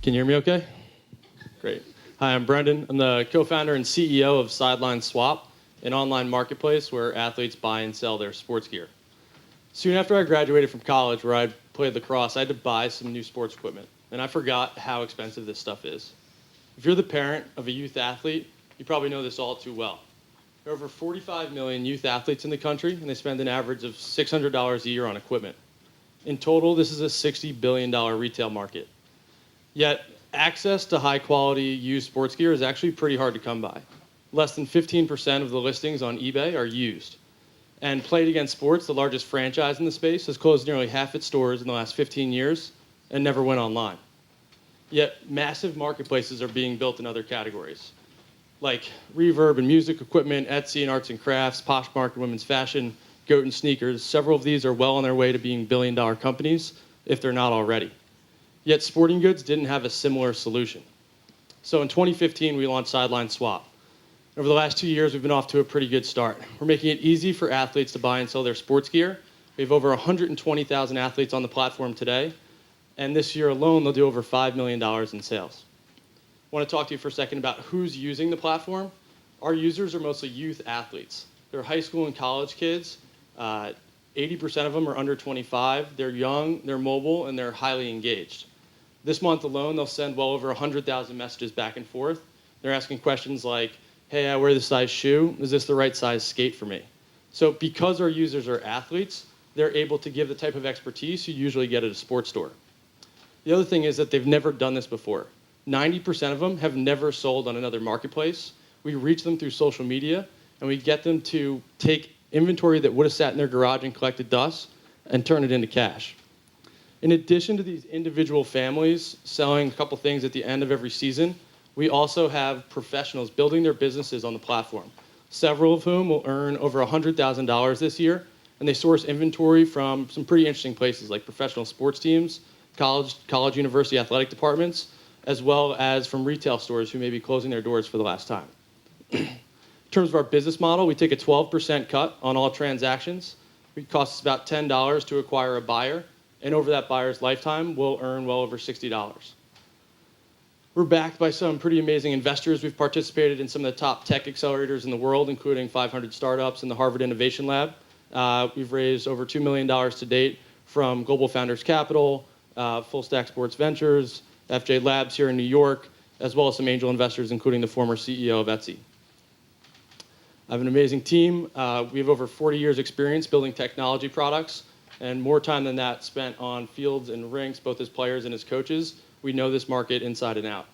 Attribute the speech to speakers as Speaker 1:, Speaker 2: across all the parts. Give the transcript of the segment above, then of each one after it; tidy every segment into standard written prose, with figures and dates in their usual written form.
Speaker 1: Can you hear me okay? Great. Hi, I'm Brendan. I'm the co-founder and CEO of SidelineSwap, an online marketplace where athletes buy and sell their sports gear. Soon after I graduated from college, where I played lacrosse, I had to buy some new sports equipment, and I forgot how expensive this stuff is. If you're the parent of a youth athlete, you probably know this all too well. There are over 45 million youth athletes in the country, and they spend an average of $600 a year on equipment. In total, this is a $60 billion retail market. Yet, access to high-quality used sports gear is actually pretty hard to come by. Less than 15% of the listings on eBay are used. And Played Against Sports, the largest franchise in the space, has closed nearly half its stores in the last 15 years and never went online. Yet, massive marketplaces are being built in other categories, like Reverb and music equipment, Etsy and arts and crafts, Poshmark and women's fashion, Goat and sneakers. Several of these are well on their way to being billion-dollar companies, if they're not already. Yet sporting goods didn't have a similar solution. So in 2015, we launched SidelineSwap. Over the last 2 years, we've been off to a pretty good start. We're making it easy for athletes to buy and sell their sports gear. We have over 120,000 athletes on the platform today, and this year alone, they'll do over $5 million in sales. I want to talk to you for a second about who's using the platform. Our users are mostly youth athletes. They're high school and college kids. 80% of them are under 25. They're young, they're mobile, and they're highly engaged. This month alone, they'll send well over 100,000 messages back and forth. They're asking questions like, hey, I wear this size shoe. Is this the right size skate for me? So because our users are athletes, they're able to give the type of expertise you usually get at a sports store. The other thing is that they've never done this before. 90% of them have never sold on another marketplace. We reach them through social media, and we get them to take inventory that would have sat in their garage and collected dust and turn it into cash. In addition to these individual families selling a couple things at the end of every season, we also have professionals building their businesses on the platform, several of whom will earn over $100,000 this year, and they source inventory from some pretty interesting places like professional sports teams, college university athletic departments, as well as from retail stores who may be closing their doors for the last time. In terms of our business model, we take a 12% cut on all transactions. It costs us about $10 to acquire a buyer, and over that buyer's lifetime, we'll earn well over $60. We're backed by some pretty amazing investors. We've participated in some of the top tech accelerators in the world, including 500 startups and the Harvard Innovation Lab. We've raised over $2 million to date from Global Founders Capital, Full Stack Sports Ventures, FJ Labs here in New York, as well as some angel investors, including the former CEO of Etsy. I have an amazing team. We have over 40 years experience building technology products and more time than that spent on fields and rinks, both as players and as coaches. We know this market inside and out.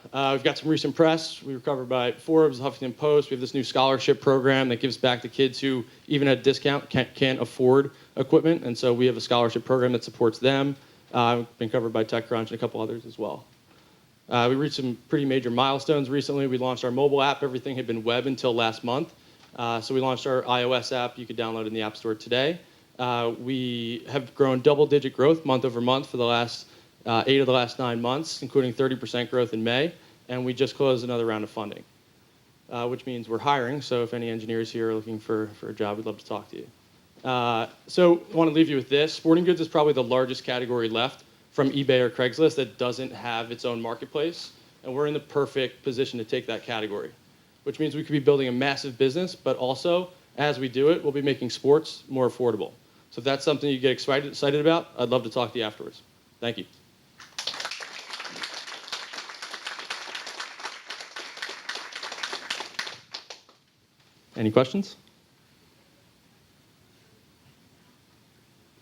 Speaker 1: We've got some recent press. We were covered by Forbes, Huffington Post. We have this new scholarship program that gives back to kids who, even at a discount, can't afford equipment. And so we have a scholarship program that supports them. We've been covered by TechCrunch and a couple others as well. We reached some pretty major milestones recently. We launched our mobile app. Everything had been web until last month. So we launched our iOS app. You could download in the App Store today. We have grown double-digit growth month over month for the last 8 of the last 9 months, including 30% growth in May. And we just closed another round of funding, which means we're hiring. So if any engineers here are looking for a job, we'd love to talk to you. So I want to leave you with this. Sporting goods is probably the largest category left from eBay or Craigslist that doesn't have its own marketplace. And we're in the perfect position to take that category, which means we could be building a massive business, but also, as we do it, we'll be making sports more affordable. So if that's something you get excited about, I'd love to talk to you afterwards. Thank you. Any questions?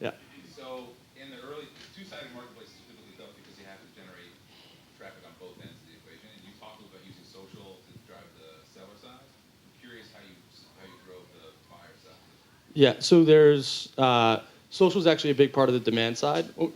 Speaker 1: Yeah.
Speaker 2: So in the early, two-sided marketplace is typically tough because you have to generate traffic on both ends of the equation. And you talked about using social to drive the seller side. I'm curious how you drove the buyer side.
Speaker 1: Yeah, so there's, social is actually a big part of the demand side. A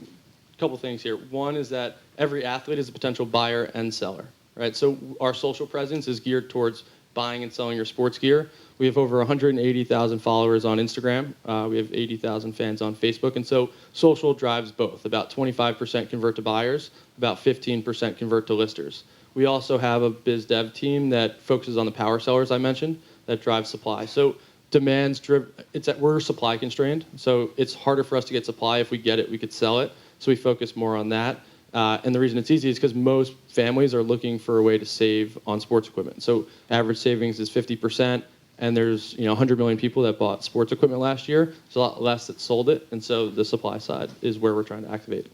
Speaker 1: couple things here. One is that every athlete is a potential buyer and seller, right? So our social presence is geared towards buying and selling your sports gear. We have over 180,000 followers on Instagram. We have 80,000 fans on Facebook. And so social drives both. About 25% convert to buyers, about 15% convert to listers. We also have a biz dev team that focuses on the power sellers I mentioned that drive supply. So demand's driven, we're supply constrained. So it's harder for us to get supply. If we get it, we could sell it. So we focus more on that. And the reason it's easy is because most families are looking for a way to save on sports equipment. So average savings is 50%, and there's 100 million people that bought sports equipment last year. There's a lot less that sold it, and so the supply side is where we're trying to activate.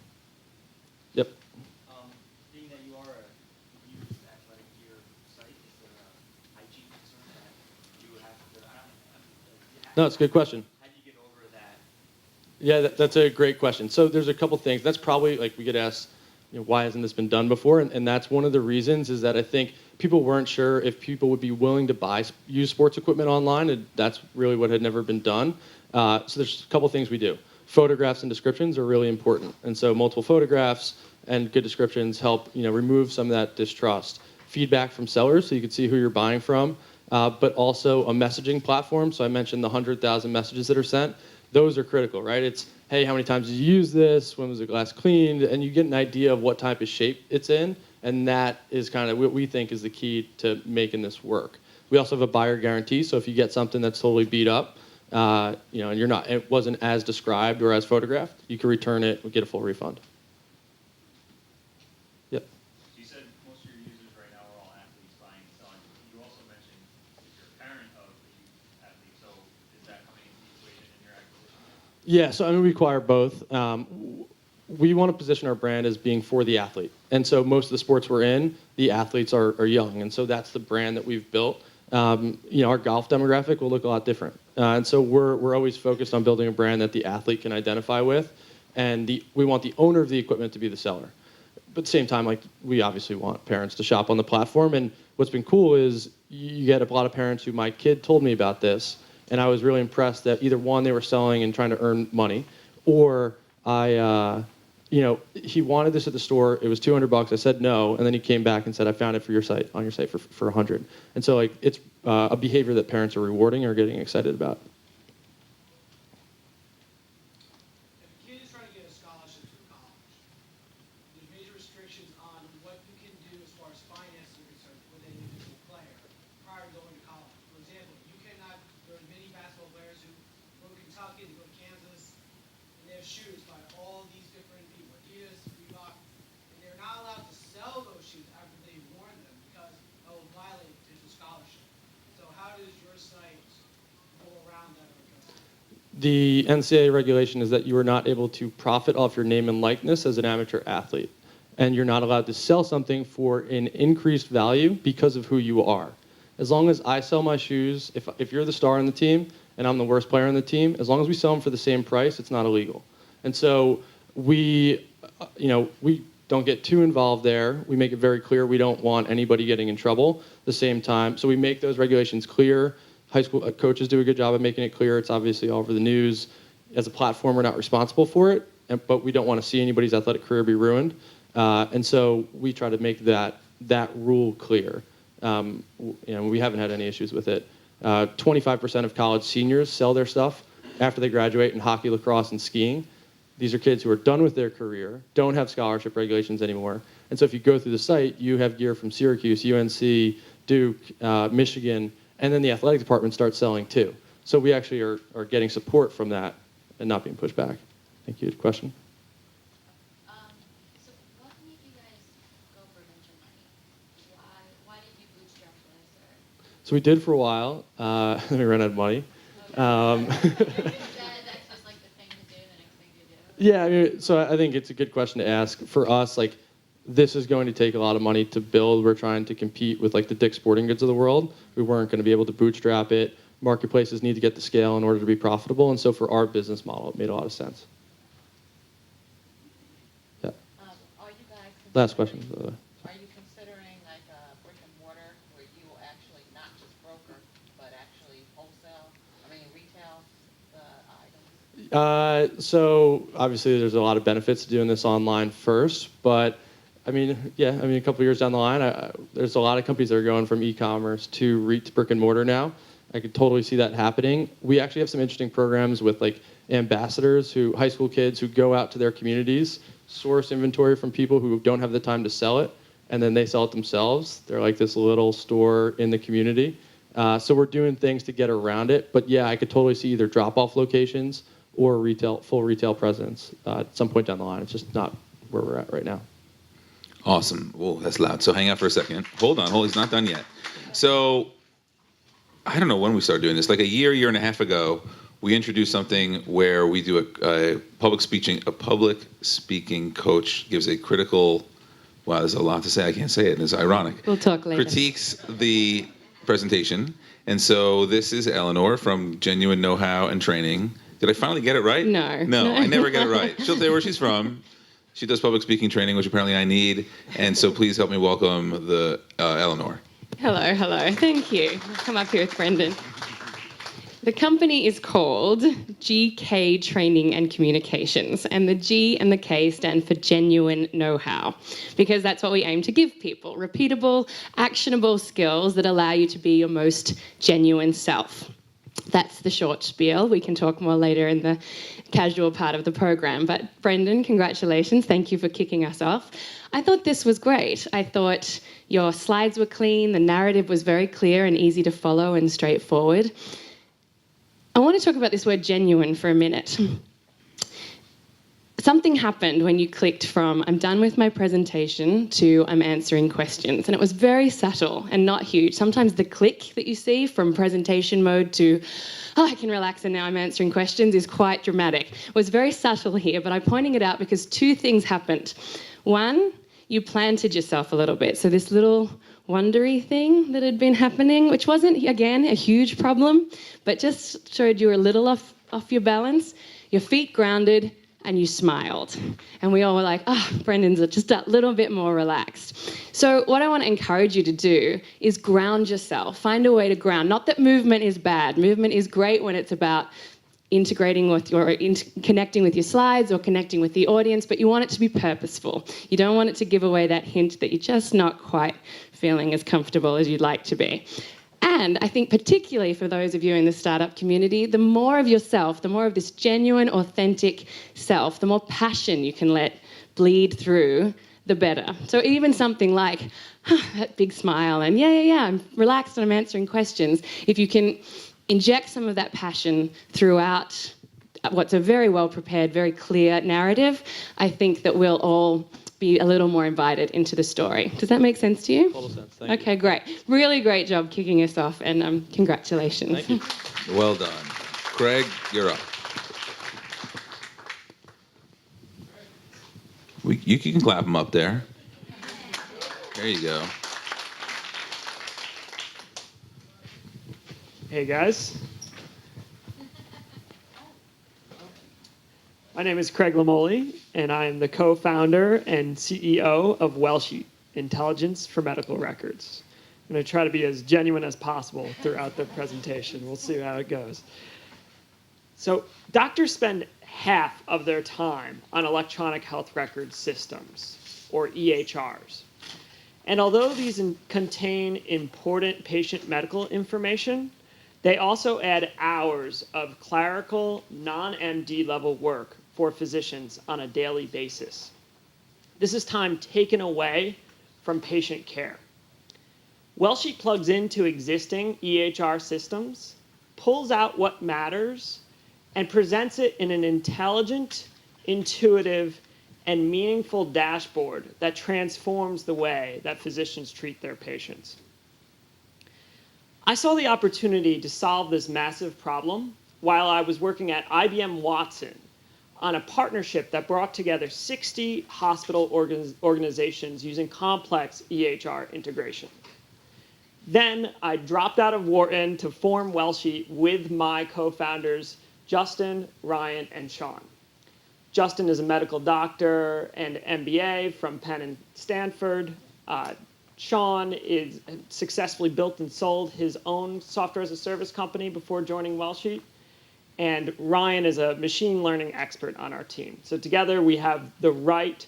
Speaker 1: Yep.
Speaker 3: Being that you are a used athletic gear site, is there a hygiene concern that you would have to?
Speaker 1: No, it's a good question.
Speaker 3: How do you get over that?
Speaker 1: Yeah, that's a great question. So there's a couple things. That's probably, like, we get asked, why hasn't this been done before? And that's one of the reasons, is that I think people weren't sure if people would be willing to buy used sports equipment online, and that's really what had never been done. So there's a couple things we do. Photographs and descriptions are really important. And so multiple photographs and good descriptions help remove some of that distrust. Feedback from sellers, so you can see who you're buying from, but also a messaging platform. So I mentioned the 100,000 messages that are sent. Those are critical, right? It's, hey, how many times did you use this? When was the glass cleaned? And you get an idea of what type of shape it's in, and that is kind of what we think is the key to making this work. We also have a buyer guarantee, so if you get something that's totally beat up, and it wasn't as described or as photographed, you can return it and get a full refund. Yep.
Speaker 3: You said most of your users right now are all athletes buying and selling. You also mentioned that you're a parent of a youth athlete, so is that coming into the equation in your acquisition?
Speaker 1: Yeah, so we require both. We want to position our brand as being for the athlete. And so most of the sports we're in, the athletes are young. And so that's the brand that we've built. Our golf demographic will look a lot different. And so we're always focused on building a brand that the athlete can identify with. And we want the owner of the equipment to be the seller. But at the same time, we obviously want parents to shop on the platform. And what's been cool is you get a lot of parents who, my kid told me about this, and I was really impressed that either one, they were selling and trying to earn money, or he wanted this at the store. It was $200. I said no, and then he came back and said, I found it for your site, on your site for $100. And so it's a behavior that parents are rewarding or getting excited about.
Speaker 4: If a kid is trying to get a scholarship to college, there's major restrictions on what you can do as far as finances are concerned with an individual player prior to going to college. For example, you cannot, there are many basketball players who go to Kentucky, they go to Kansas, and they have shoes by all these different people, Adidas, Reebok, and they're not allowed to sell those shoes after they've worn them because it will violate potential scholarship. So how does your site go around that or address that?
Speaker 1: The NCAA regulation is that you are not able to profit off your name and likeness as an amateur athlete. And you're not allowed to sell something for an increased value because of who you are. As long as I sell my shoes, if you're the star on the team and I'm the worst player on the team, as long as we sell them for the same price, it's not illegal. And so we don't get too involved there. We make it very clear we don't want anybody getting in trouble at the same time. So we make those regulations clear. High school coaches do a good job of making it clear. It's obviously all over the news. As a platform, we're not responsible for it, but we don't want to see anybody's athletic career be ruined. And so we try to make that rule clear. We haven't had any issues with it. 25% of college seniors sell their stuff after they graduate in hockey, lacrosse, and skiing. These are kids who are done with their career, don't have scholarship regulations anymore. And so if you go through the site, you have gear from Syracuse, UNC, Duke, Michigan, and then the athletic department starts selling too. So we actually are getting support from that and not being pushed back. Thank you. Question?
Speaker 5: So what made you guys go for venture money? Why did you bootstrap this?
Speaker 1: So we did for a while. Then we ran out of money.
Speaker 5: That's just like the thing to do, the next thing to do?
Speaker 1: Yeah, so I think it's a good question to ask. For us, this is going to take a lot of money to build. We're trying to compete with the Dick's Sporting Goods of the world. We weren't going to be able to bootstrap it. Marketplaces need to get to scale in order to be profitable. And so for our business model, it made a lot of sense. Yeah.
Speaker 5: Are you guys
Speaker 1: Last question.
Speaker 6: Are you considering a brick and mortar where you will actually not just broker, but actually retail the items?
Speaker 1: So obviously there's a lot of benefits to doing this online first, but a couple of years down the line, there's a lot of companies that are going from e-commerce to brick and mortar now. I could totally see that happening. We actually have some interesting programs with ambassadors, high school kids who go out to their communities, source inventory from people who don't have the time to sell it, and then they sell it themselves. They're like this little store in the community. So we're doing things to get around it. But yeah, I could totally see either drop-off locations or full retail presence at some point down the line. It's just not where we're at right now.
Speaker 2: Awesome. Whoa, that's loud. So hang out for a second. Hold on. He's not done yet. So I don't know when we started doing this. Like a year and a half ago, we introduced something where we do a public speaking coach gives a critical. Wow, there's a lot to say. I can't say it. It's ironic.
Speaker 7: We'll talk later.
Speaker 2: Critiques the presentation. And so this is Eleanor from Genuine Know-How and Training. Did I finally get it right?
Speaker 7: No.
Speaker 2: No, I never get it right. She'll say where she's from. She does public speaking training, which apparently I need. And so please help me welcome the Eleanor.
Speaker 7: Hello. Thank you. I'll come up here with Brendan. The company is called GK Training and Communications, and the G and the K stand for Genuine Know-How, because that's what we aim to give people, repeatable, actionable skills that allow you to be your most genuine self. That's the short spiel. We can talk more later in the casual part of the program. But Brendan, congratulations. Thank you for kicking us off. I thought this was great. I thought your slides were clean, the narrative was very clear and easy to follow and straightforward. I want to talk about this word genuine for a minute. Something happened when you clicked from I'm done with my presentation to I'm answering questions. And it was very subtle and not huge. Sometimes the click that you see from presentation mode to I can relax and now I'm answering questions is quite dramatic. It was very subtle here, but I'm pointing it out because two things happened. One, you planted yourself a little bit. So this little wondery thing that had been happening, which wasn't, again, a huge problem, but just showed you were a little off your balance, your feet grounded, and you smiled. And we all were like, Brendan's just a little bit more relaxed. So what I want to encourage you to do is ground yourself. Find a way to ground. Not that movement is bad. Movement is great when it's about integrating with connecting with your slides or connecting with the audience, but you want it to be purposeful. You don't want it to give away that hint that you're just not quite feeling as comfortable as you'd like to be. And I think particularly for those of you in the startup community, the more of yourself, the more of this genuine, authentic self, the more passion you can let bleed through, the better. So even something like that big smile and I'm relaxed and I'm answering questions, if you can inject some of that passion throughout what's a very well prepared, very clear narrative, I think that we'll all be a little more invited into the story. Does that make sense to you?
Speaker 1: Total sense. Thank you.
Speaker 7: Okay, great. Really great job kicking us off, and congratulations.
Speaker 1: Thank you.
Speaker 2: Well done. Craig, you're up. You can clap them up there. There you go.
Speaker 8: Hey guys. My name is Craig Lamoli, and I am the co-founder and CEO of WellSheet, Intelligence for Medical Records. I'm going to try to be as genuine as possible throughout the presentation. We'll see how it goes. So doctors spend half of their time on electronic health record systems, or EHRs. And although these contain important patient medical information, they also add hours of clerical, non-MD level work for physicians on a daily basis. This is time taken away from patient care. WellSheet plugs into existing EHR systems, pulls out what matters, and presents it in an intelligent, intuitive, and meaningful dashboard that transforms the way that physicians treat their patients. I saw the opportunity to solve this massive problem while I was working at IBM Watson on a partnership that brought together 60 hospital organizations using complex EHR integration. Then I dropped out of Wharton to form WellSheet with my co-founders, Justin, Ryan, and Sean. Justin is a medical doctor and MBA from Penn and Stanford. Sean is successfully built and sold his own software as a service company before joining WellSheet. And Ryan is a machine learning expert on our team. So together we have the right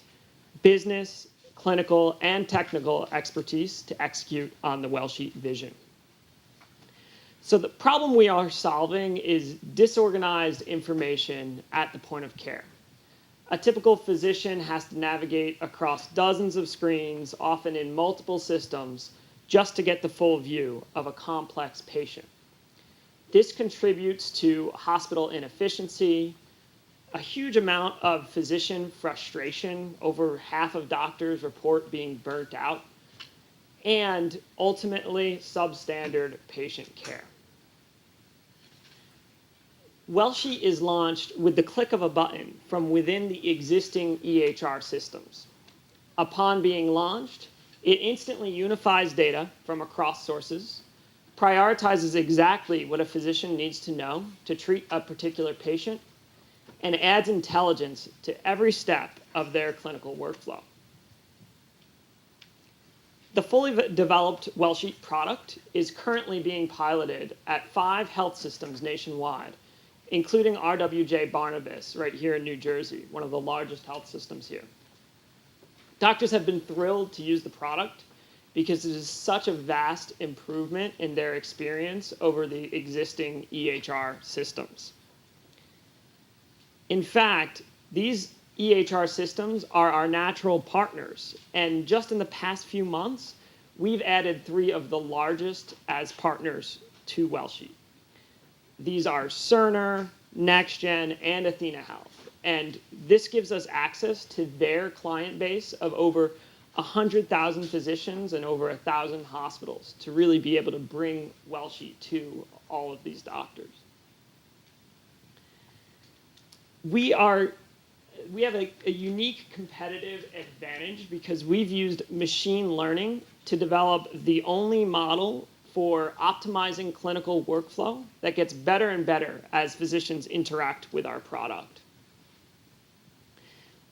Speaker 8: business, clinical, and technical expertise to execute on the WellSheet vision. So the problem we are solving is disorganized information at the point of care. A typical physician has to navigate across dozens of screens, often in multiple systems, just to get the full view of a complex patient. This contributes to hospital inefficiency, a huge amount of physician frustration. Over half of doctors report being burnt out, and ultimately substandard patient care. WellSheet is launched with the click of a button from within the existing EHR systems. Upon being launched, it instantly unifies data from across sources, prioritizes exactly what a physician needs to know to treat a particular patient, and adds intelligence to every step of their clinical workflow. The fully developed WellSheet product is currently being piloted at 5 health systems nationwide, including RWJ Barnabas right here in New Jersey, one of the largest health systems here. Doctors have been thrilled to use the product because it is such a vast improvement in their experience over the existing EHR systems. In fact, these EHR systems are our natural partners, and just in the past few months, we've added 3 of the largest as partners to WellSheet. These are Cerner, NextGen, and Athena Health, and this gives us access to their client base of over 100,000 physicians and over 1,000 hospitals to really be able to bring WellSheet to all of these doctors. We have a unique competitive advantage because we've used machine learning to develop the only model for optimizing clinical workflow that gets better and better as physicians interact with our product.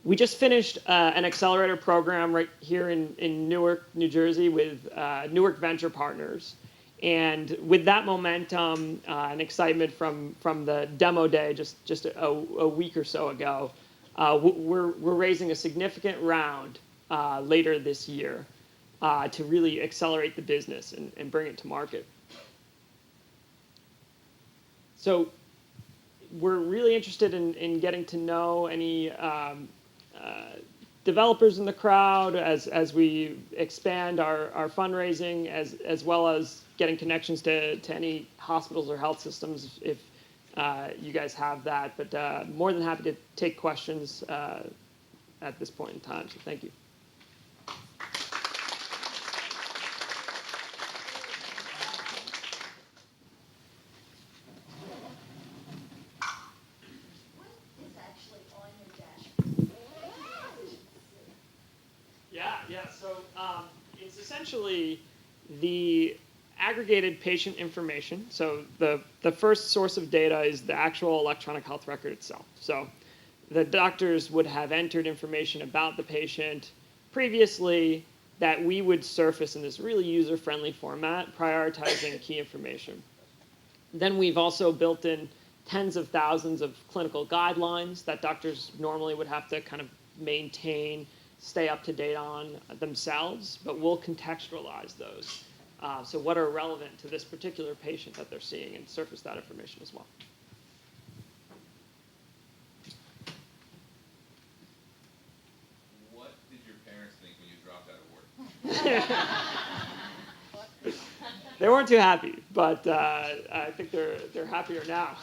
Speaker 8: We just finished an accelerator program right here in Newark, New Jersey with Newark Venture Partners. And with that momentum and excitement from the demo day just a week or so ago, we're raising a significant round later this year to really accelerate the business and bring it to market. So we're really interested in getting to know any developers in the crowd as we expand our fundraising, as well as getting connections to any hospitals or health systems if you guys have that. But more than happy to take questions at this point in time, so thank you.
Speaker 5: What is actually on your dashboard?
Speaker 8: Yeah. So it's essentially the aggregated patient information. So the first source of data is the actual electronic health record itself. So the doctors would have entered information about the patient previously that we would surface in this really user-friendly format, prioritizing key information. Then we've also built in tens of thousands of clinical guidelines that doctors normally would have to kind of maintain, stay up to date on themselves, but we'll contextualize those. So what are relevant to this particular patient that they're seeing, and surface that information as well.
Speaker 2: What did your parents think when you dropped out of work?
Speaker 8: They weren't too happy, but I think they're happier now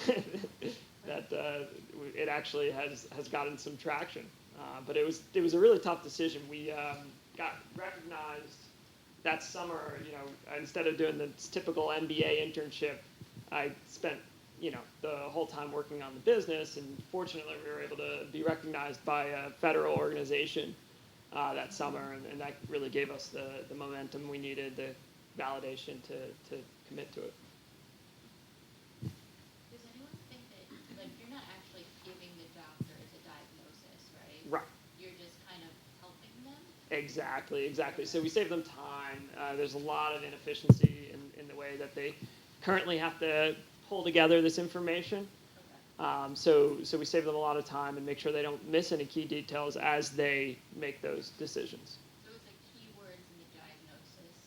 Speaker 8: that it actually has gotten some traction. But it was a really tough decision. We got recognized that summer. Instead of doing the typical MBA internship, I spent the whole time working on the business, and fortunately we were able to be recognized by a federal organization that summer, and that really gave us the momentum we needed, the validation to commit to it.
Speaker 5: Does anyone think that, you're not actually giving the doctors a diagnosis, right?
Speaker 8: Right.
Speaker 5: You're just kind of helping them?
Speaker 8: Exactly. So we save them time. There's a lot of inefficiency in the way that they currently have to pull together this information.
Speaker 5: Okay.
Speaker 8: So we save them a lot of time and make sure they don't miss any key details as they make those decisions.
Speaker 5: So it's like keywords in the diagnosis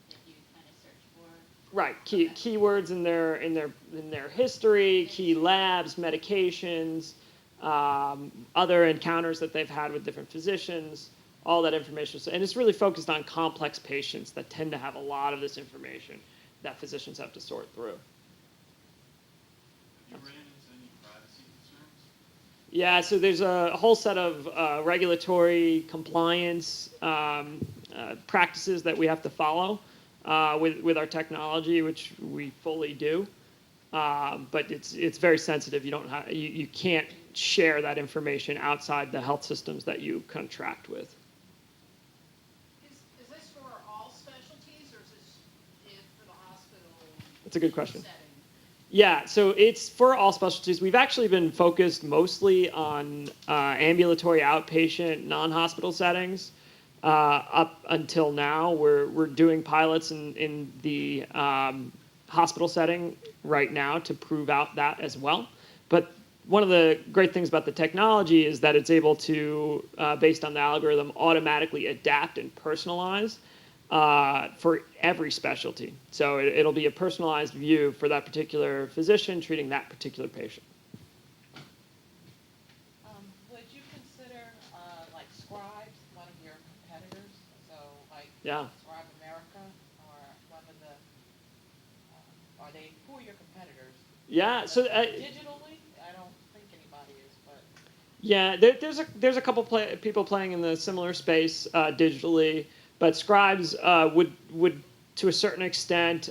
Speaker 5: that you kind of search for?
Speaker 8: Right.
Speaker 5: Okay.
Speaker 8: Keywords in their history, key labs, medications, other encounters that they've had with different physicians, all that information. And it's really focused on complex patients that tend to have a lot of this information that physicians have to sort through.
Speaker 9: Have you ran into any privacy concerns?
Speaker 8: Yeah, so there's a whole set of regulatory compliance practices that we have to follow with our technology, which we fully do. But it's very sensitive. You can't share that information outside the health systems that you contract with.
Speaker 6: Is this for all specialties, or is this for the hospital
Speaker 8: That's a good question.
Speaker 6: setting?
Speaker 8: Yeah, so it's for all specialties. We've actually been focused mostly on ambulatory outpatient, non-hospital settings. Up until now, we're doing pilots in the hospital setting right now to prove out that as well. But one of the great things about the technology is that it's able to, based on the algorithm, automatically adapt and personalize for every specialty. So it'll be a personalized view for that particular physician treating that particular patient.
Speaker 6: Would you consider like Scribes one of your competitors? So like
Speaker 8: Yeah.
Speaker 6: Scribe America or one of the, who are your competitors?
Speaker 8: Yeah, so
Speaker 6: Digitally, I don't think anybody is, but.
Speaker 8: yeah, there's a couple people playing in the similar space digitally, but Scribes would to a certain extent.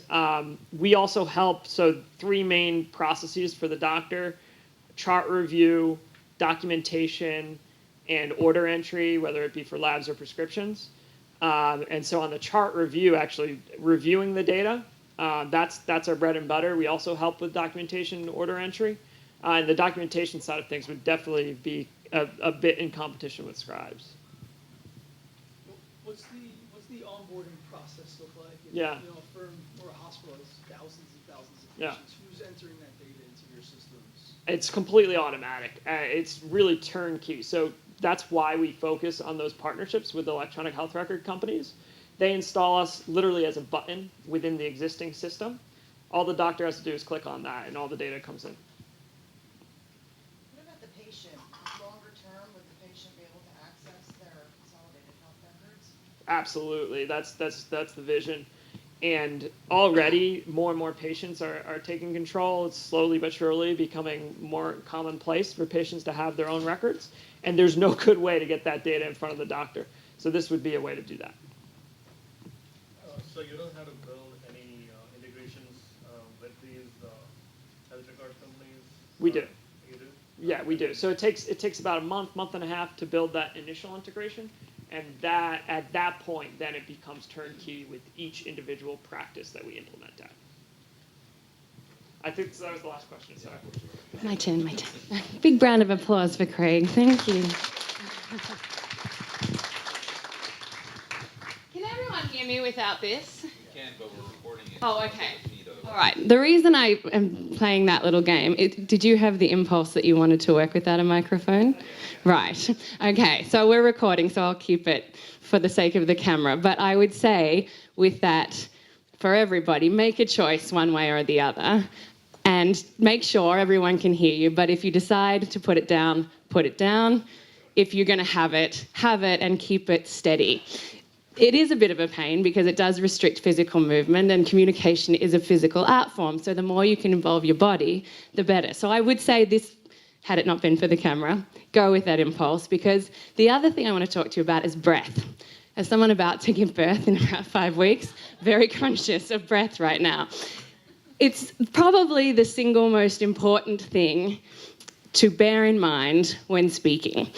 Speaker 8: We also help. So 3 main processes for the doctor: chart review, documentation, and order entry, whether it be for labs or prescriptions. And so on the chart review, actually reviewing the data, that's our bread and butter. We also help with documentation and order entry. And the documentation side of things would definitely be a bit in competition with Scribes.
Speaker 4: What's the onboarding process look like?
Speaker 8: Yeah.
Speaker 4: You know, a firm or a hospital has thousands and thousands of
Speaker 8: Yeah.
Speaker 4: patients. Who's entering that data into your systems?
Speaker 8: It's completely automatic. It's really turnkey. So that's why we focus on those partnerships with electronic health record companies. They install us literally as a button within the existing system. All the doctor has to do is click on that, and all the data comes in.
Speaker 9: What about the patient? Longer term, would the patient be able to access their consolidated health records?
Speaker 8: Absolutely, that's the vision. And already more and more patients are taking control. It's slowly but surely becoming more commonplace for patients to have their own records. And there's no good way to get that data in front of the doctor. So this would be a way to do that.
Speaker 10: So you don't have to build any integrations with these health record companies?
Speaker 8: We do.
Speaker 10: You do?
Speaker 8: Yeah, we do. So it takes about a month and a half to build that initial integration. And that at that point, then it becomes turnkey with each individual practice that we implement at. I think that was the last question. Sorry.
Speaker 7: My turn. Big round of applause for Craig. Thank you. Can everyone hear me without this?
Speaker 2: You can, but we're recording it.
Speaker 7: Oh, okay.
Speaker 2: Meetup.
Speaker 7: All right. The reason I am playing that little game, did you have the impulse that you wanted to work without a microphone? Right. Okay. So we're recording, so I'll keep it for the sake of the camera. But I would say with that, for everybody, make a choice one way or the other. And make sure everyone can hear you. But if you decide to put it down, put it down. If you're going to have it and keep it steady. It is a bit of a pain because it does restrict physical movement, and communication is a physical art form. So the more you can involve your body, the better. So I would say this, had it not been for the camera, go with that impulse, because the other thing I want to talk to you about is breath. As someone about to give birth in about 5 weeks, very conscious of breath right now. It's probably the single most important thing to bear in mind when speaking.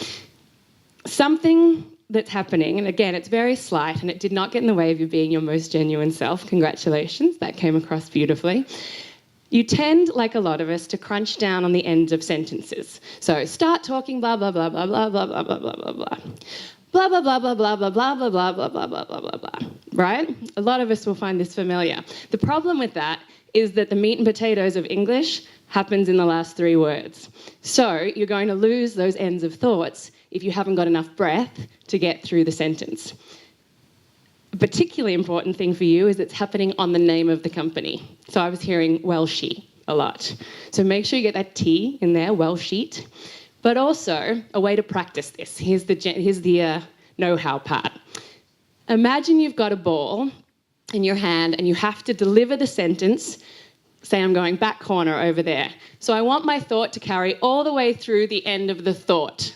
Speaker 7: Something that's happening, and again, it's very slight, and it did not get in the way of you being your most genuine self. Congratulations, that came across beautifully. You tend, like a lot of us, to crunch down on the ends of sentences. So start talking blah, blah, blah, blah, blah, blah, blah, blah, blah, blah, blah. Blah, blah, blah, blah, blah, blah, blah, blah, blah, blah, blah, blah, blah, blah, blah. Right? A lot of us will find this familiar. The problem with that is that the meat and potatoes of English happens in the last 3 words. So you're going to lose those ends of thoughts if you haven't got enough breath to get through the sentence. A particularly important thing for you is it's happening on the name of the company. So I was hearing WellSheet a lot. So make sure you get that T in there, WellSheet. But also, a way to practice this. Here's the know-how part. Imagine you've got a ball in your hand and you have to deliver the sentence Say I'm going back corner over there. So I want my thought to carry all the way through the end of the thought.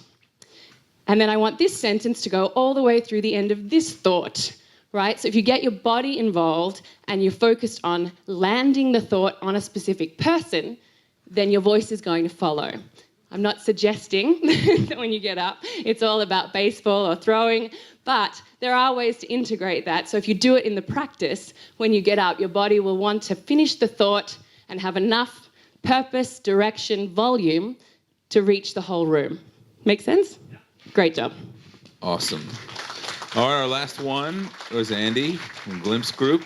Speaker 7: And then I want this sentence to go all the way through the end of this thought, right? So if you get your body involved and you're focused on landing the thought on a specific person, then your voice is going to follow. I'm not suggesting that when you get up, it's all about baseball or throwing, but there are ways to integrate that. So if you do it in the practice, when you get up, your body will want to finish the thought and have enough purpose, direction, volume to reach the whole room. Make sense? Great job.
Speaker 2: Awesome. All right, our last one was Andy from Glimpse Group.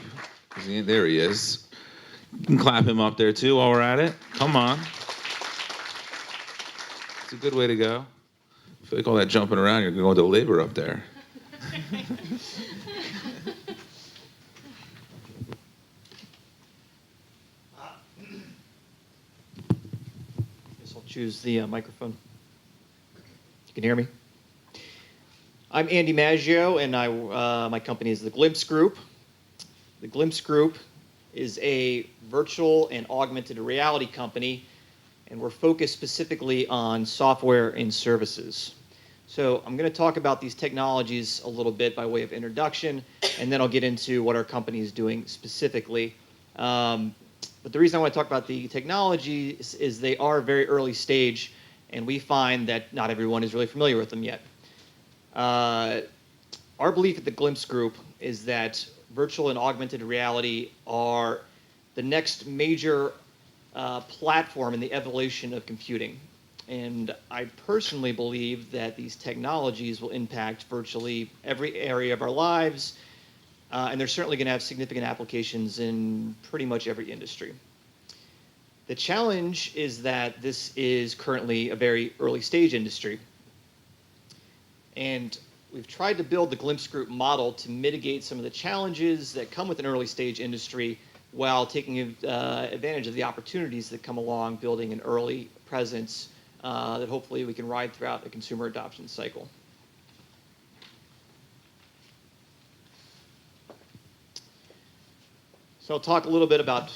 Speaker 2: There he is. You can clap him up there too while we're at it. Come on. It's a good way to go. I feel like all that jumping around, you're going to labor up there.
Speaker 11: Guess I'll choose the microphone. You can hear me? I'm Andy Maggio, and my company is the Glimpse Group. The Glimpse Group is a virtual and augmented reality company, and we're focused specifically on software and services. So I'm going to talk about these technologies a little bit by way of introduction, and then I'll get into what our company is doing specifically. But the reason I want to talk about the technologies is they are very early stage, and we find that not everyone is really familiar with them yet. Our belief at the Glimpse Group is that virtual and augmented reality are the next major platform in the evolution of computing. And I personally believe that these technologies will impact virtually every area of our lives, and they're certainly going to have significant applications in pretty much every industry. The challenge is that this is currently a very early stage industry. And we've tried to build the Glimpse Group model to mitigate some of the challenges that come with an early stage industry while taking advantage of the opportunities that come along building an early presence that hopefully we can ride throughout the consumer adoption cycle. So I'll talk a little bit about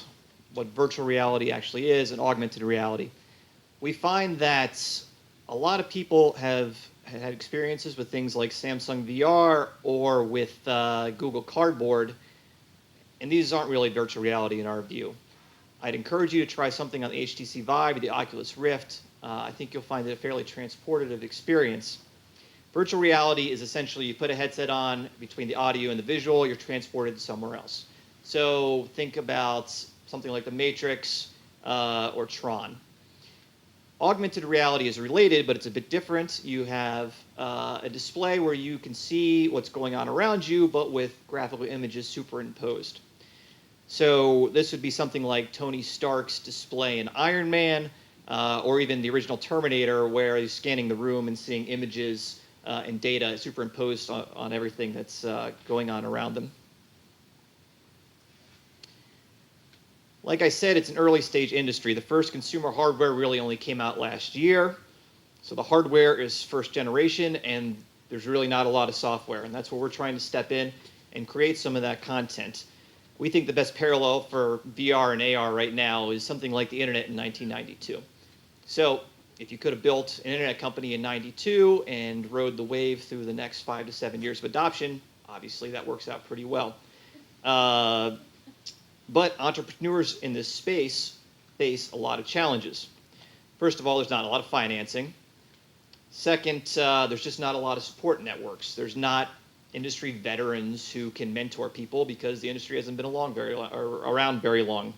Speaker 11: what virtual reality actually is and augmented reality. We find that a lot of people have had experiences with things like Samsung VR or with Google Cardboard, and these aren't really virtual reality in our view. I'd encourage you to try something on the HTC Vive or the Oculus Rift. I think you'll find it a fairly transportative experience. Virtual reality is essentially you put a headset on between the audio and the visual, you're transported somewhere else. So think about something like The Matrix or Tron. Augmented reality is related, but it's a bit different. You have a display where you can see what's going on around you, but with graphical images superimposed. So this would be something like Tony Stark's display in Iron Man, or even the original Terminator, where he's scanning the room and seeing images and data superimposed on everything that's going on around them. Like I said, it's an early stage industry. The first consumer hardware really only came out last year. So the hardware is first generation, and there's really not a lot of software. And that's where we're trying to step in and create some of that content. We think the best parallel for VR and AR right now is something like the internet in 1992. So if you could have built an internet company in 92 and rode the wave through the next 5 to 7 years of adoption, obviously that works out pretty well. But entrepreneurs in this space face a lot of challenges. First of all, there's not a lot of financing. Second, there's just not a lot of support networks. There's not industry veterans who can mentor people because the industry hasn't been around very long.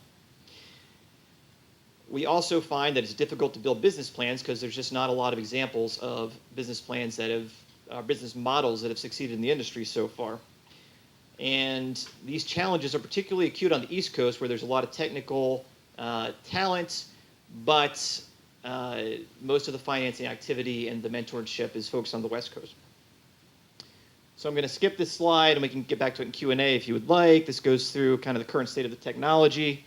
Speaker 11: We also find that it's difficult to build business plans because there's just not a lot of examples of business plans that have, business models that have succeeded in the industry so far. And these challenges are particularly acute on the East Coast, where there's a lot of technical talent, but most of the financing activity and the mentorship is focused on the West Coast. So I'm going to skip this slide, and we can get back to it in Q&A if you would like. This goes through kind of the current state of the technology.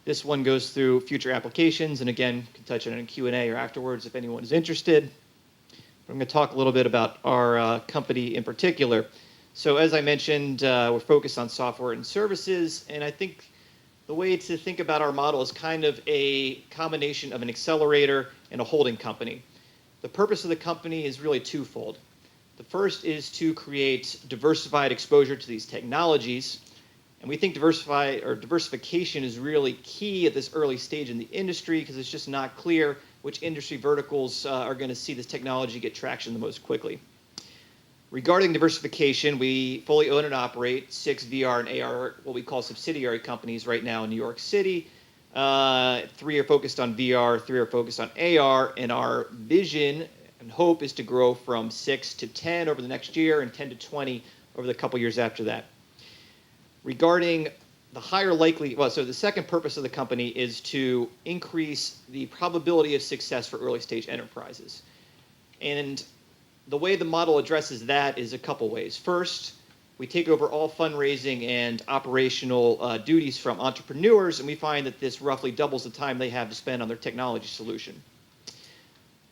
Speaker 11: This one goes through future applications, and again, you can touch on it in Q&A or afterwards if anyone is interested. But I'm going to talk a little bit about our company in particular. So as I mentioned, we're focused on software and services, and I think the way to think about our model is kind of a combination of an accelerator and a holding company. The purpose of the company is really twofold. The first is to create diversified exposure to these technologies. And we think diversification is really key at this early stage in the industry because it's just not clear which industry verticals are going to see this technology get traction the most quickly. Regarding diversification, we fully own and operate 6 VR and AR, what we call subsidiary companies right now in New York City. 3 are focused on VR, 3 are focused on AR, and our vision and hope is to grow from 6 to 10 over the next year and 10 to 20 over the couple years after that. Regarding the so the second purpose of the company is to increase the probability of success for early stage enterprises. And the way the model addresses that is a couple ways. First, we take over all fundraising and operational duties from entrepreneurs, and we find that this roughly doubles the time they have to spend on their technology solution.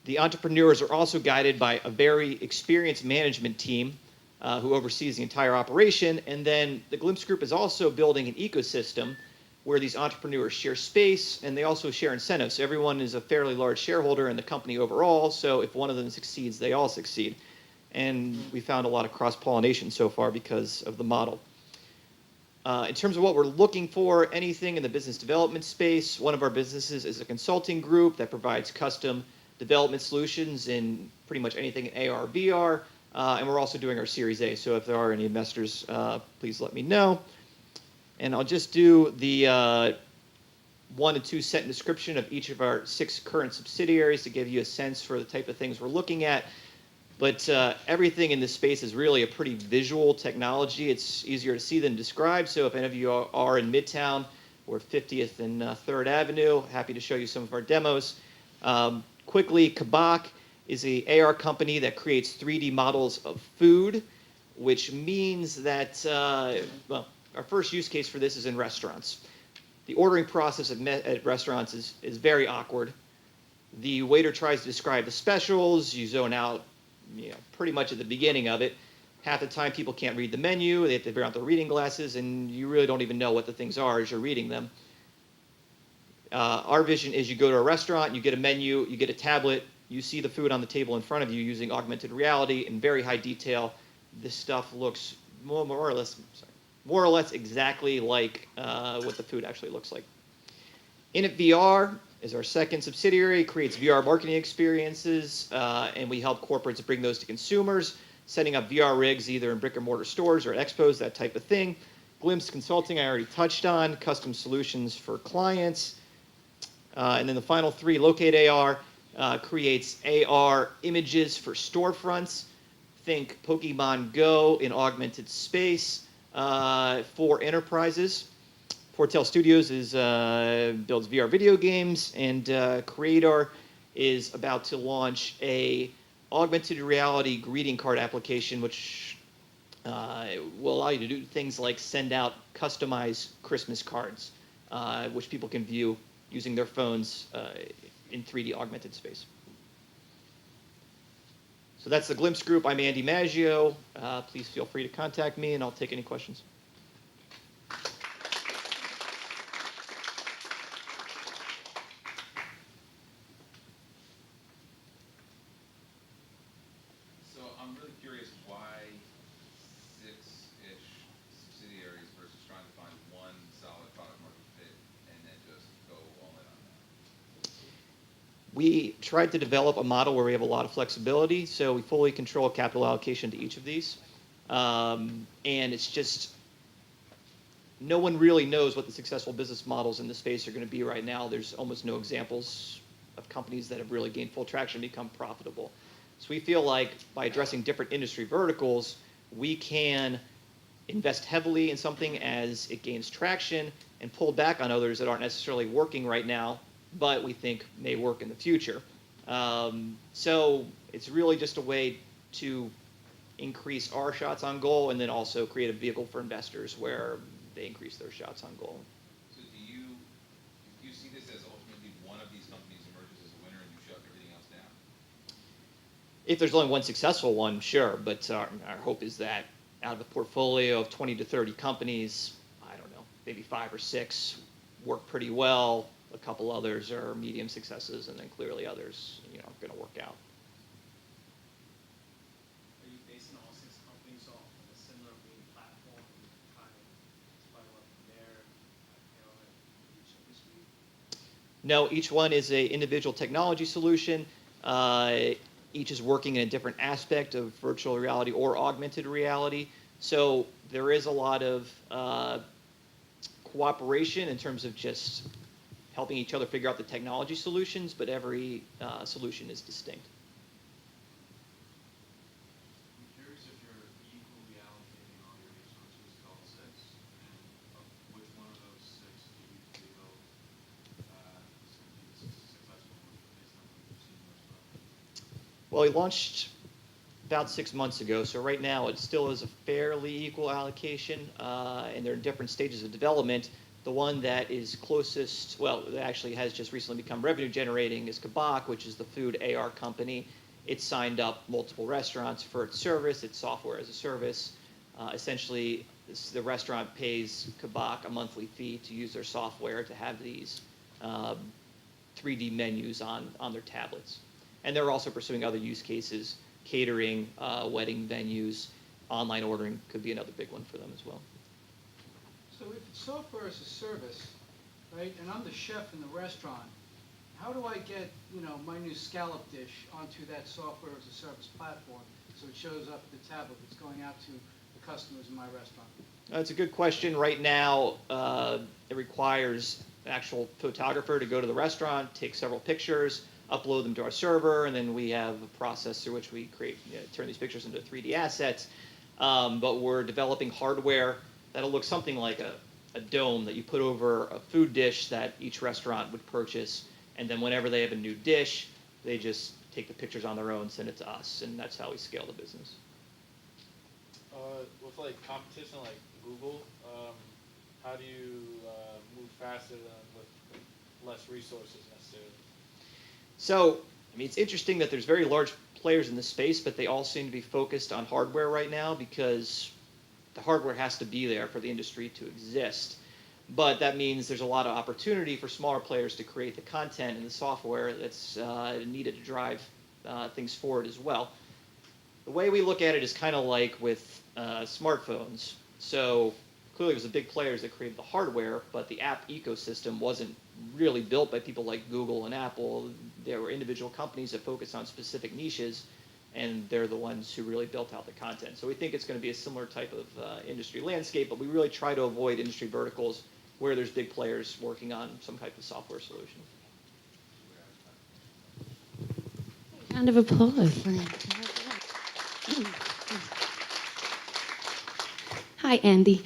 Speaker 11: The entrepreneurs are also guided by a very experienced management team who oversees the entire operation, and then the Glimpse Group is also building an ecosystem where these entrepreneurs share space and they also share incentives. So everyone is a fairly large shareholder in the company overall, so if one of them succeeds, they all succeed. And we found a lot of cross-pollination so far because of the model. In terms of what we're looking for, anything in the business development space, one of our businesses is a consulting group that provides custom development solutions in pretty much anything in AR, VR, and we're also doing our Series A, so if there are any investors, please let me know. And I'll just do the 1 and 2 sentence description of each of our 6 current subsidiaries to give you a sense for the type of things we're looking at. But everything in this space is really a pretty visual technology. It's easier to see than describe. So if any of you are in Midtown or 50th and 3rd Avenue, happy to show you some of our demos. Quickly, Kabak is a AR company that creates 3D models of food, which means that, our first use case for this is in restaurants. The ordering process at restaurants is very awkward. The waiter tries to describe the specials. You zone out, pretty much at the beginning of it. Half the time, people can't read the menu. They have to bring out their reading glasses, and you really don't even know what the things are as you're reading them. Our vision is you go to a restaurant, you get a menu, you get a tablet, you see the food on the table in front of you using augmented reality in very high detail. This stuff looks more or less exactly like what the food actually looks like. Init VR is our second subsidiary, creates VR marketing experiences, and we help corporates bring those to consumers, setting up VR rigs either in brick and mortar stores or at expos, that type of thing. Glimpse Consulting I already touched on, custom solutions for clients. And then the final 3, Locate AR, creates AR images for storefronts. Think Pokemon Go in augmented space for enterprises. Foretell Studios builds VR video games, and Creator is about to launch a augmented reality greeting card application, which will allow you to do things like send out customized Christmas cards, which people can view using their phones in 3D augmented space. So that's the Glimpse Group. I'm Andy Maggio. Please feel free to contact me, and I'll take any questions.
Speaker 2: So I'm really curious why 6-ish subsidiaries versus trying to find one solid product market fit and then just go all in on that.
Speaker 11: We tried to develop a model where we have a lot of flexibility, so we fully control capital allocation to each of these. And it's just, no one really knows what the successful business models in the space are going to be right now. There's almost no examples of companies that have really gained full traction and become profitable. So we feel like by addressing different industry verticals, we can invest heavily in something as it gains traction and pull back on others that aren't necessarily working right now, but we think may work in the future. So it's really just a way to increase our shots on goal and then also create a vehicle for investors where they increase their shots on goal.
Speaker 2: So do you see this as ultimately one of these companies emerges as a winner and you shut everything else down?
Speaker 11: If there's only one successful one, sure, but our hope is that out of a portfolio of 20 to 30 companies, I don't know, maybe 5 or 6 work pretty well. A couple others are medium successes, and then clearly others, are going to work out.
Speaker 3: Are you basing all 6 companies off of a similar main platform and trying to spiral up from there, like each industry?
Speaker 11: No, each one is a individual technology solution. Each is working in a different aspect of virtual reality or augmented reality. So there is a lot of cooperation in terms of just helping each other figure out the technology solutions, but every solution is distinct.
Speaker 12: I'm curious if you're equally allocating all your resources to all 6, and which one of those 6 do you feel is going to be the successful one based on what you've seen thus far?
Speaker 11: Well, we launched about 6 months ago, so right now it still is a fairly equal allocation, and they're in different stages of development. The one that is closest, well, that actually has just recently become revenue generating is Kabak, which is the food AR company. It's signed up multiple restaurants for its service, its software as a service. Essentially, the restaurant pays Kabak a monthly fee to use their software to have these 3D menus on their tablets. And they're also pursuing other use cases, catering, wedding venues, online ordering could be another big one for them as well.
Speaker 13: So if it's software as a service, right, and I'm the chef in the restaurant, how do I get, my new scallop dish onto that software as a service platform so it shows up at the tablet that's going out to the customers in my restaurant?
Speaker 11: That's a good question. Right now, it requires an actual photographer to go to the restaurant, take several pictures, upload them to our server, and then we have a process through which we turn these pictures into 3D assets. But we're developing hardware that'll look something like a dome that you put over a food dish that each restaurant would purchase. And then whenever they have a new dish, they just take the pictures on their own, send it to us, and that's how we scale the business.
Speaker 12: With like competition like Google, how do you move faster with less resources necessarily?
Speaker 11: So, it's interesting that there's very large players in this space, but they all seem to be focused on hardware right now because the hardware has to be there for the industry to exist. But that means there's a lot of opportunity for smaller players to create the content and the software that's needed to drive things forward as well. The way we look at it is kind of like with smartphones. So clearly it was the big players that created the hardware, but the app ecosystem wasn't really built by people like Google and Apple. There were individual companies that focused on specific niches, and they're the ones who really built out the content. So we think it's going to be a similar type of industry landscape, but we really try to avoid industry verticals where there's big players working on some type of software solution.
Speaker 7: Round of applause. Hi, Andy.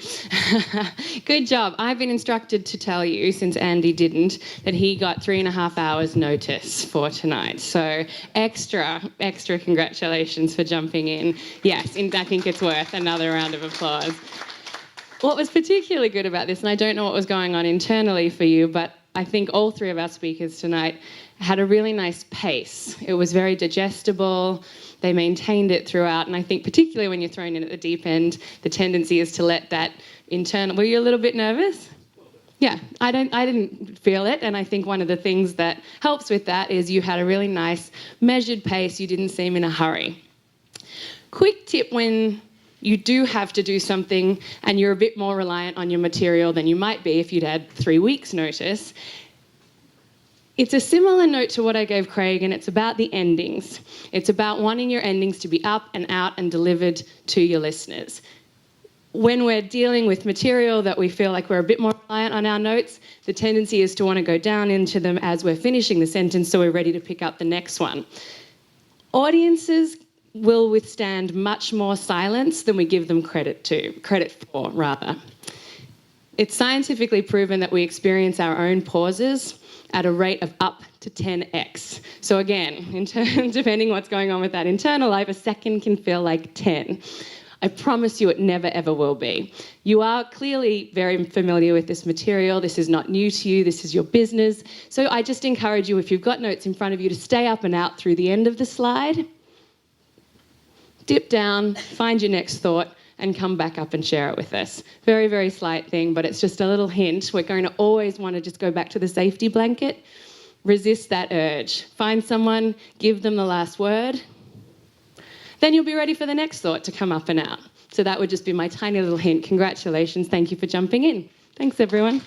Speaker 7: Good job. I've been instructed to tell you, since Andy didn't, that he got 3.5 hours notice for tonight. So extra congratulations for jumping in. Yes, I think it's worth another round of applause. What was particularly good about this, and I don't know what was going on internally for you, but I think all 3 of our speakers tonight had a really nice pace. It was very digestible. They maintained it throughout, and I think particularly when you're thrown in at the deep end, the tendency is to let that internal... Were you a little bit nervous? Yeah, I didn't feel it, and I think one of the things that helps with that is you had a really nice measured pace. You didn't seem in a hurry. Quick tip when you do have to do something and you're a bit more reliant on your material than you might be if you'd had 3 weeks' notice. It's a similar note to what I gave Craig, and it's about the endings. It's about wanting your endings to be up and out and delivered to your listeners. When we're dealing with material that we feel like we're a bit more reliant on our notes, the tendency is to want to go down into them as we're finishing the sentence so we're ready to pick up the next one. Audiences will withstand much more silence than we give them credit for. It's scientifically proven that we experience our own pauses at a rate of up to 10x. So again, depending what's going on with that internal life, a second can feel like 10. I promise you it never ever will be. You are clearly very familiar with this material. This is not new to you. This is your business. So I just encourage you, if you've got notes in front of you, to stay up and out through the end of the slide. Dip down, find your next thought, and come back up and share it with us. Very, very slight thing, but it's just a little hint. We're going to always want to just go back to the safety blanket. Resist that urge. Find someone, give them the last word. Then you'll be ready for the next thought to come up and out. So that would just be my tiny little hint. Congratulations. Thank you for jumping in. Thanks, everyone.